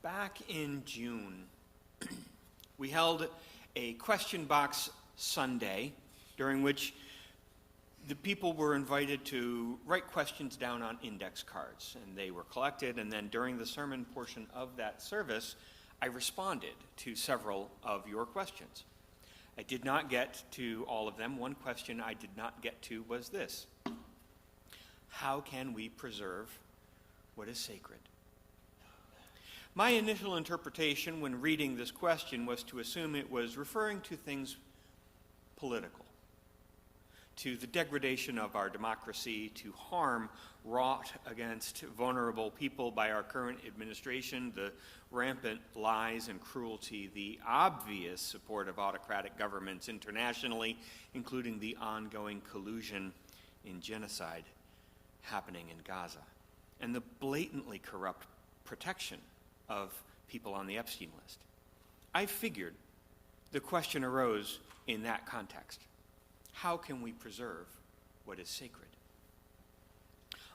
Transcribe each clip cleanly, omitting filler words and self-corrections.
Back in June, we held a question box Sunday during which the people were invited to write questions down on index cards, and they were collected, and then during the sermon portion of that service, I responded to several of your questions. I did not get to all of them. One question I did not get to was this: how can we preserve what is sacred? My initial interpretation when reading this question was to assume it was referring to things political, to the degradation of our democracy, to harm wrought against vulnerable people by our current administration, the rampant lies and cruelty, the obvious support of autocratic governments internationally, including the ongoing collusion in genocide happening in Gaza, and the blatantly corrupt protection of people on the Epstein list. I figured the question arose in that context. How can we preserve what is sacred?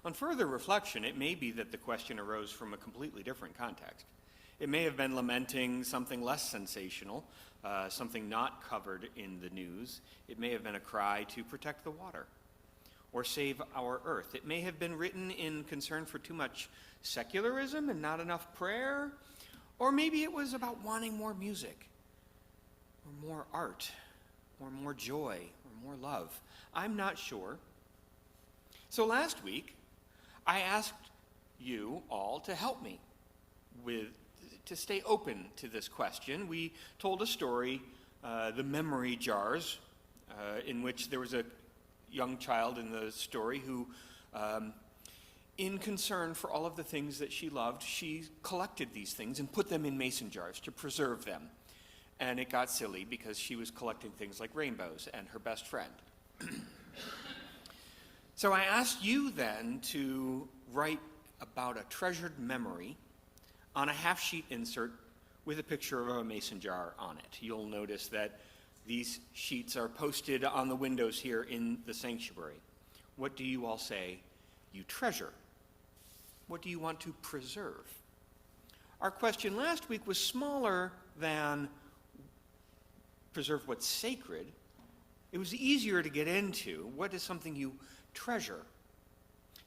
On further reflection, it may be that the question arose from a completely different context. It may have been lamenting something less sensational, something not covered in the news. It may have been a cry to protect the water or save our earth. It may have been written in concern for too much secularism and not enough prayer. Or maybe it was about wanting more music or more art or more joy or more love. I'm not sure. So last week, I asked you all to help me to stay open to this question. We told a story, The Memory Jars, in which there was a young child in the story who, in concern for all of the things that she loved, she collected these things and put them in mason jars to preserve them. And it got silly because she was collecting things like rainbows and her best friend. So I asked you then to write about a treasured memory on a half-sheet insert with a picture of a mason jar on it. You'll notice that these sheets are posted on the windows here in the sanctuary. What do you all say you treasure? What do you want to preserve? Our question last week was smaller than preserve what's sacred. It was easier to get into what is something you treasure.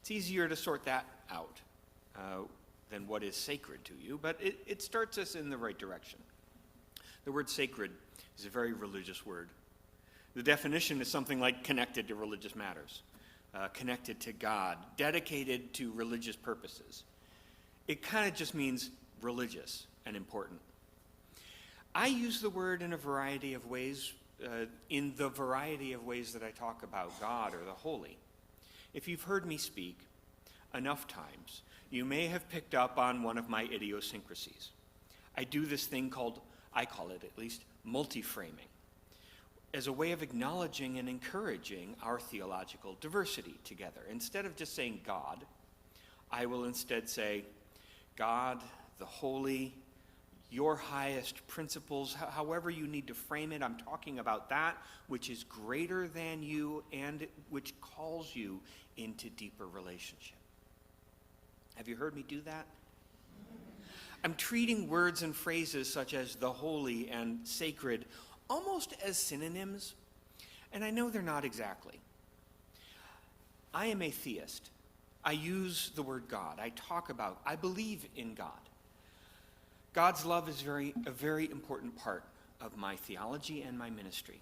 It's easier to sort that out than what is sacred to you, but it starts us in the right direction. The word sacred is a very religious word. The definition is something like connected to religious matters, connected to God, dedicated to religious purposes. It kind of just means religious and important. I use the word in a variety of ways, in the variety of ways that I talk about God or the holy. If you've heard me speak enough times, you may have picked up on one of my idiosyncrasies. I do this thing called, I call it at least, multi-framing, as a way of acknowledging and encouraging our theological diversity together. Instead of just saying God, I will instead say God, the holy, your highest principles, however you need to frame it. I'm talking about that which is greater than you and which calls you into deeper relationship. Have you heard me do that? I'm treating words and phrases such as the holy and sacred almost as synonyms, and I know they're not exactly. I am a theist. I use the word God. I believe in God. God's love is a very important part of my theology and my ministry.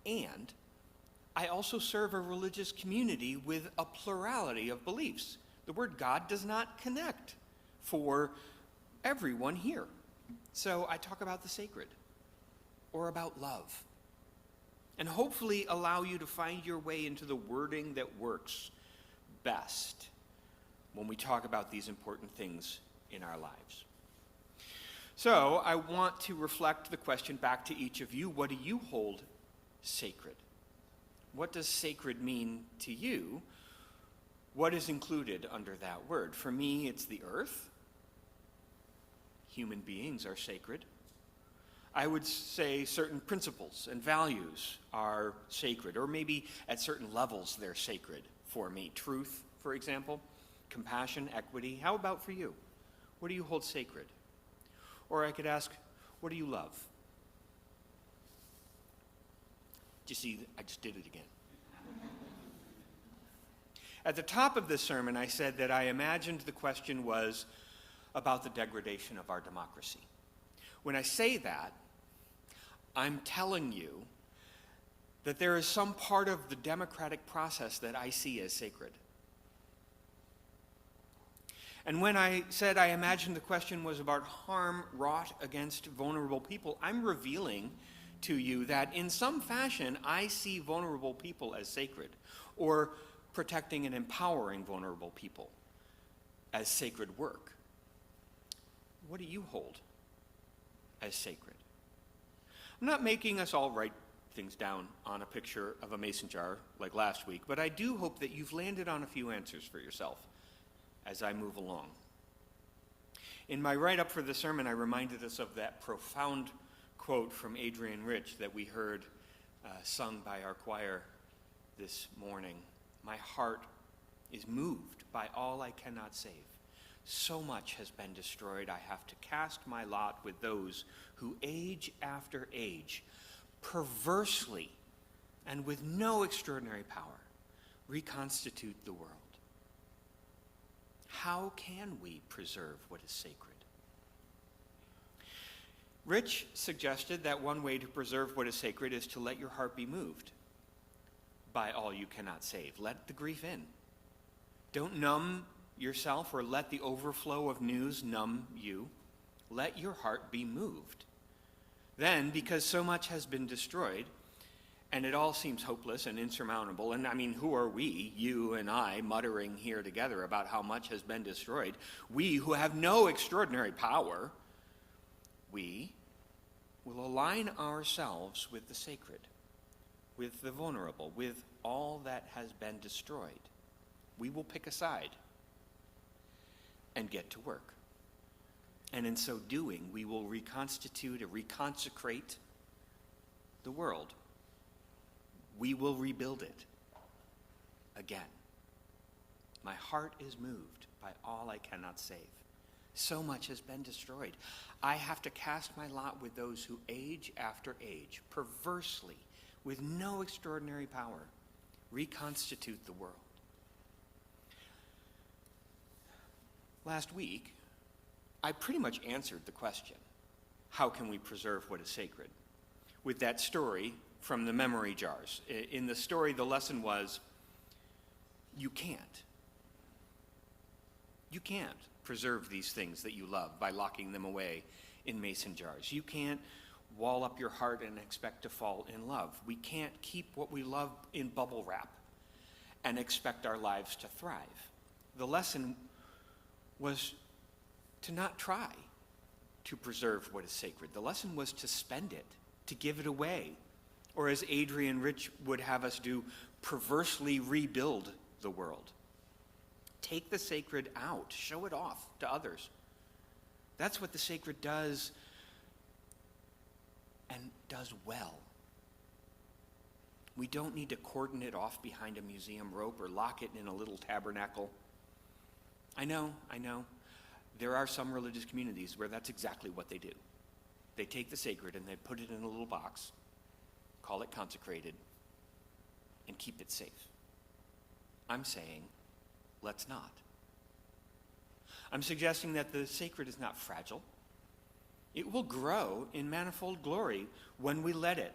And I also serve a religious community with a plurality of beliefs. The word God does not connect for everyone here. So I talk about the sacred or about love, and hopefully allow you to find your way into the wording that works best when we talk about these important things in our lives. So I want to reflect the question back to each of you. What do you hold sacred? What does sacred mean to you? What is included under that word? For me, it's the earth. Human beings are sacred. I would say certain principles and values are sacred, or maybe at certain levels they're sacred for me. Truth, for example, compassion, equity. How about for you? What do you hold sacred? Or I could ask, what do you love? Do you see, I just did it again. At the top of this sermon, I said that I imagined the question was about the degradation of our democracy. When I say that, I'm telling you that there is some part of the democratic process that I see as sacred. And when I said I imagined the question was about harm wrought against vulnerable people, I'm revealing to you that in some fashion I see vulnerable people as sacred, or protecting and empowering vulnerable people as sacred work. What do you hold as sacred? I'm not making us all write things down on a picture of a mason jar like last week, but I do hope that you've landed on a few answers for yourself as I move along. In my write-up for the sermon, I reminded us of that profound quote from Adrian Rich that we heard sung by our choir this morning. My heart is moved by all I cannot save. So much has been destroyed, I have to cast my lot with those who age after age, perversely and with no extraordinary power, reconstitute the world. How can we preserve what is sacred? Rich suggested that one way to preserve what is sacred is to let your heart be moved by all you cannot save. Let the grief in. Don't numb yourself or let the overflow of news numb you. Let your heart be moved. Then, because so much has been destroyed, and it all seems hopeless and insurmountable, and I mean, who are we, you and I, muttering here together about how much has been destroyed? We who have no extraordinary power, we will align ourselves with the sacred, with the vulnerable, with all that has been destroyed. We will pick a side and get to work. And in so doing, we will reconstitute and reconsecrate the world. We will rebuild it again. My heart is moved by all I cannot save. So much has been destroyed. I have to cast my lot with those who age after age, perversely, with no extraordinary power, reconstitute the world. Last week, I pretty much answered the question, how can we preserve what is sacred? With that story from the memory jars. In the story, the lesson was, you can't. You can't preserve these things that you love by locking them away in mason jars. You can't wall up your heart and expect to fall in love. We can't keep what we love in bubble wrap and expect our lives to thrive. The lesson was to not try to preserve what is sacred. The lesson was to spend it, to give it away, or as Adrian Rich would have us do, perversely rebuild the world. Take the sacred out, show it off to others. That's what the sacred does, and does well. We don't need to cordon it off behind a museum rope or lock it in a little tabernacle. I know. There are some religious communities where that's exactly what they do. They take the sacred and they put it in a little box, call it consecrated, and keep it safe. I'm saying, let's not. I'm suggesting that the sacred is not fragile. It will grow in manifold glory when we let it.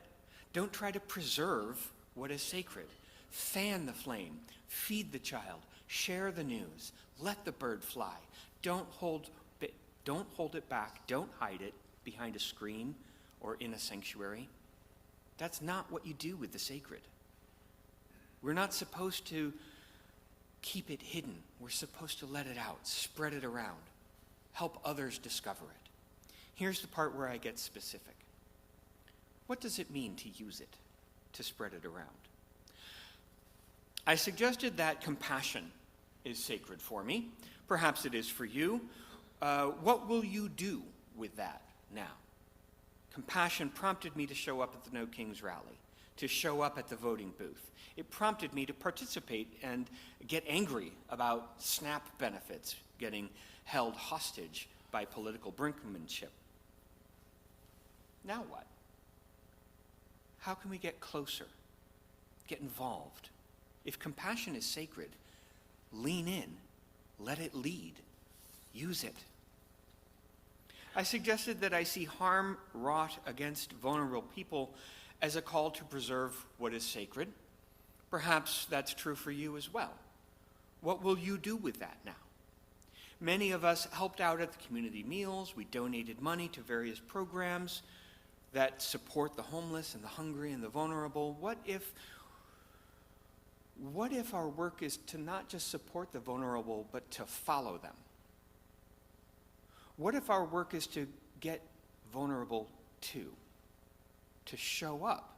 Don't try to preserve what is sacred. Fan the flame, feed the child, share the news, let the bird fly. Don't hold it back, don't hide it behind a screen or in a sanctuary. That's not what you do with the sacred. We're not supposed to keep it hidden. We're supposed to let it out, spread it around, help others discover it. Here's the part where I get specific. What does it mean to use it, to spread it around? I suggested that compassion is sacred for me. Perhaps it is for you. What will you do with that now? Compassion prompted me to show up at the No Kings rally, to show up at the voting booth. It prompted me to participate and get angry about SNAP benefits getting held hostage by political brinkmanship. Now what? How can we get closer, get involved? If compassion is sacred, lean in, let it lead, use it. I suggested that I see harm wrought against vulnerable people as a call to preserve what is sacred. Perhaps that's true for you as well. What will you do with that now? Many of us helped out at the community meals. We donated money to various programs that support the homeless and the hungry and the vulnerable. What if our work is to not just support the vulnerable, but to follow them? What if our work is to get vulnerable too? To show up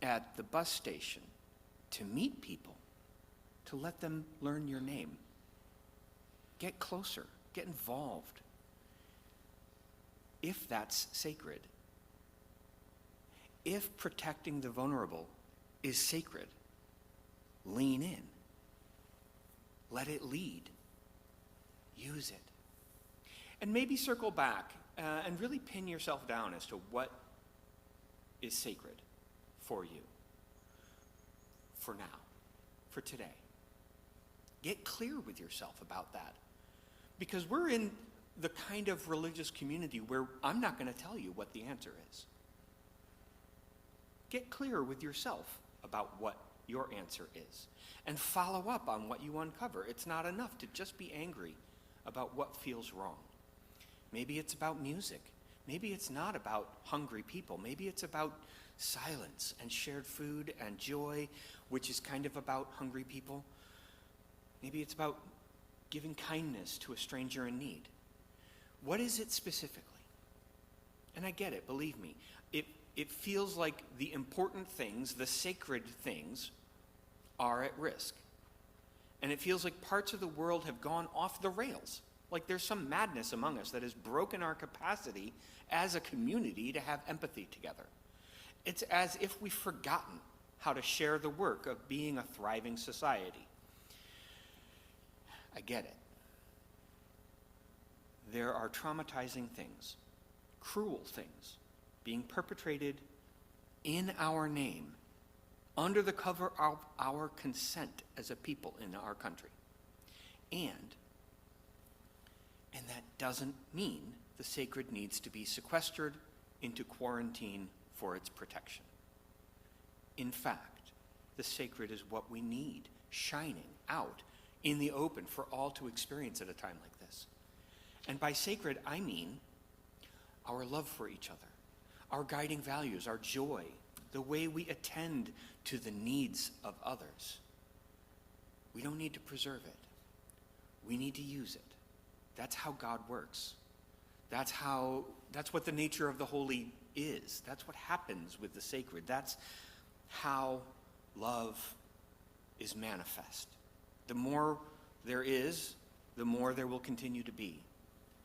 at the bus station, to meet people, to let them learn your name. Get closer, get involved. If that's sacred, if protecting the vulnerable is sacred, lean in. Let it lead. Use it. And maybe circle back and really pin yourself down as to what is sacred for you, for now, for today. Get clear with yourself about that. Because we're in the kind of religious community where I'm not going to tell you what the answer is. Get clear with yourself about what your answer is. And follow up on what you uncover. It's not enough to just be angry about what feels wrong. Maybe it's about music. Maybe it's not about hungry people. Maybe it's about silence and shared food and joy, which is kind of about hungry people. Maybe it's about giving kindness to a stranger in need. What is it specifically? And I get it, believe me. It feels like the important things, the sacred things, are at risk. And it feels like parts of the world have gone off the rails. Like there's some madness among us that has broken our capacity as a community to have empathy together. It's as if we've forgotten how to share the work of being a thriving society. I get it. There are traumatizing things, cruel things, being perpetrated in our name, under the cover of our consent as a people in our country. And that doesn't mean the sacred needs to be sequestered into quarantine for its protection. In fact, the sacred is what we need, shining out in the open for all to experience at a time like this. And by sacred, I mean our love for each other, our guiding values, our joy, the way we attend to the needs of others. We don't need to preserve it. We need to use it. That's how God works. That's what the nature of the holy is. That's what happens with the sacred. That's how love is manifest. The more there is, the more there will continue to be.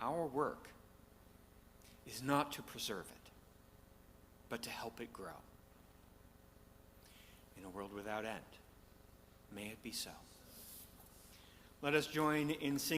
Our work is not to preserve it, but to help it grow. In a world without end, may it be so. Let us join in singing.